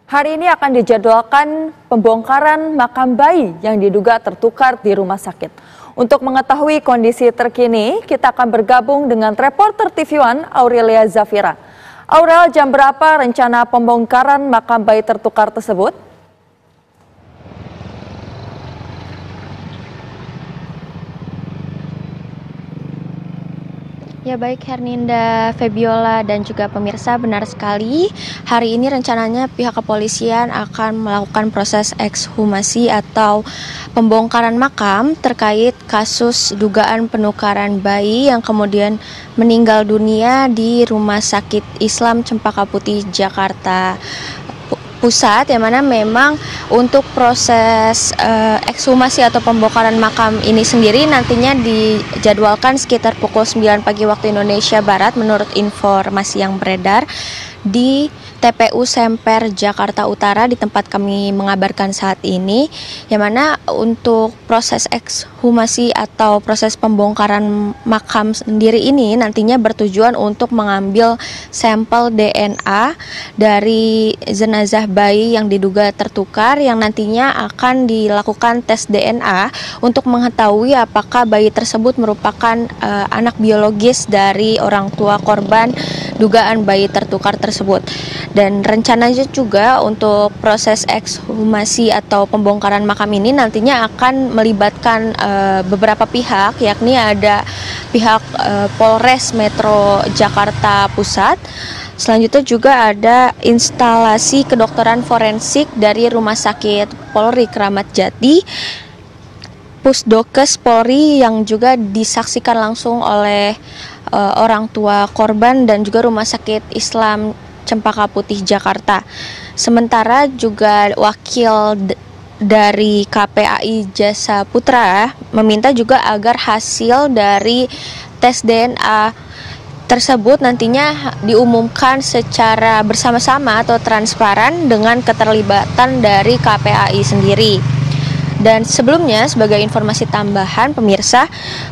Hari ini akan dijadwalkan pembongkaran makam bayi yang diduga tertukar di rumah sakit. Untuk mengetahui kondisi terkini, kita akan bergabung dengan reporter TV One Aurelia Zafira. Aurel, jam berapa rencana pembongkaran makam bayi tertukar tersebut? Ya baik Herninda, Febiola dan juga pemirsa, benar sekali. Hari ini rencananya pihak kepolisian akan melakukan proses ekshumasi atau pembongkaran makam terkait kasus dugaan penukaran bayi yang kemudian meninggal dunia di Rumah Sakit Islam Cempaka Putih, Jakarta Pusat, yang mana memang untuk proses ekshumasi atau pembongkaran makam ini sendiri nantinya dijadwalkan sekitar pukul 9 pagi waktu Indonesia Barat menurut informasi yang beredar di TPU Semper Jakarta Utara, di tempat kami mengabarkan saat ini, yang mana untuk proses ekshumasi atau proses pembongkaran makam sendiri ini nantinya bertujuan untuk mengambil sampel DNA dari jenazah bayi yang diduga tertukar, yang nantinya akan dilakukan tes DNA untuk mengetahui apakah bayi tersebut merupakan anak biologis dari orang tua korban dugaan bayi tertukar tersebut. Dan rencananya juga untuk proses ekshumasi atau pembongkaran makam ini nantinya akan melibatkan beberapa pihak, yakni ada pihak Polres Metro Jakarta Pusat. Selanjutnya juga ada instalasi kedokteran forensik dari Rumah Sakit Polri Kramat Jati, Pusdokes Polri yang juga disaksikan langsung oleh orang tua korban, dan juga Rumah Sakit Islam Cempaka Putih Jakarta. Sementara juga wakil dari KPAI Jasa Putra meminta juga agar hasil dari tes DNA tersebut nantinya diumumkan secara bersama-sama atau transparan dengan keterlibatan dari KPAI sendiri. Dan sebelumnya, sebagai informasi tambahan pemirsa,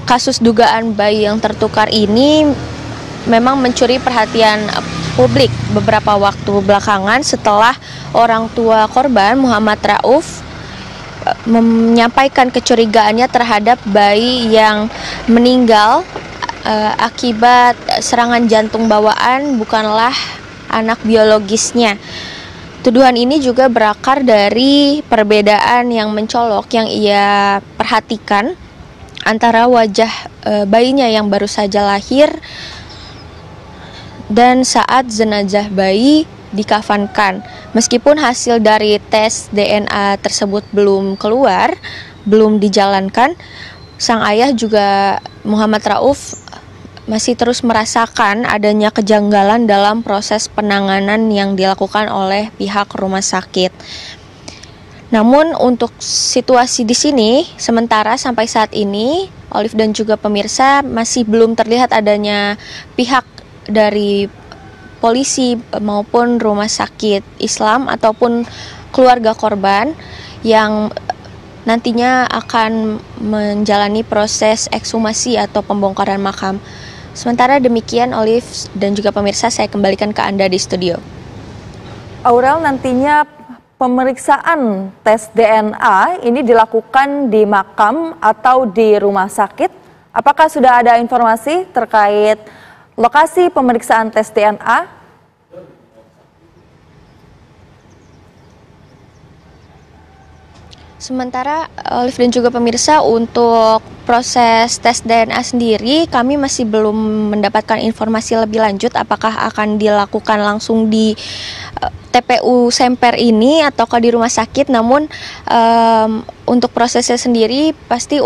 kasus dugaan bayi yang tertukar ini memang mencuri perhatian publik beberapa waktu belakangan setelah orang tua korban Muhammad Rauf menyampaikan kecurigaannya terhadap bayi yang meninggal akibat serangan jantung bawaan bukanlah anak biologisnya. Tuduhan ini juga berakar dari perbedaan yang mencolok yang ia perhatikan antara wajah bayinya yang baru saja lahir dan saat jenazah bayi dikafankan. Meskipun hasil dari tes DNA tersebut belum keluar, belum dijalankan, sang ayah juga Muhammad Rauf masih terus merasakan adanya kejanggalan dalam proses penanganan yang dilakukan oleh pihak rumah sakit. Namun untuk situasi di sini, sementara sampai saat ini, Olive dan juga pemirsa, masih belum terlihat adanya pihak dari polisi maupun rumah sakit Islam ataupun keluarga korban yang nantinya akan menjalani proses ekshumasi atau pembongkaran makam. Sementara demikian, Olive dan juga pemirsa, saya kembalikan ke Anda di studio. Aurel, nantinya pemeriksaan tes DNA ini dilakukan di makam atau di rumah sakit. Apakah sudah ada informasi terkait lokasi pemeriksaan tes DNA? Sementara Olive dan juga pemirsa, untuk proses tes DNA sendiri kami masih belum mendapatkan informasi lebih lanjut apakah akan dilakukan langsung di TPU Semper ini ataukah di rumah sakit. Namun untuk prosesnya sendiri pasti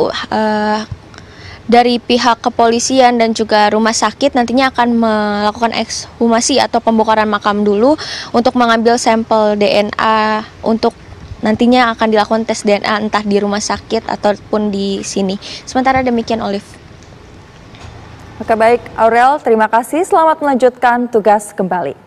dari pihak kepolisian dan juga rumah sakit nantinya akan melakukan ekshumasi atau pembongkaran makam dulu untuk mengambil sampel DNA untuk nantinya akan dilakukan tes DNA entah di rumah sakit ataupun di sini. Sementara demikian, Olive. Oke, baik Aurel, terima kasih. Selamat melanjutkan tugas kembali.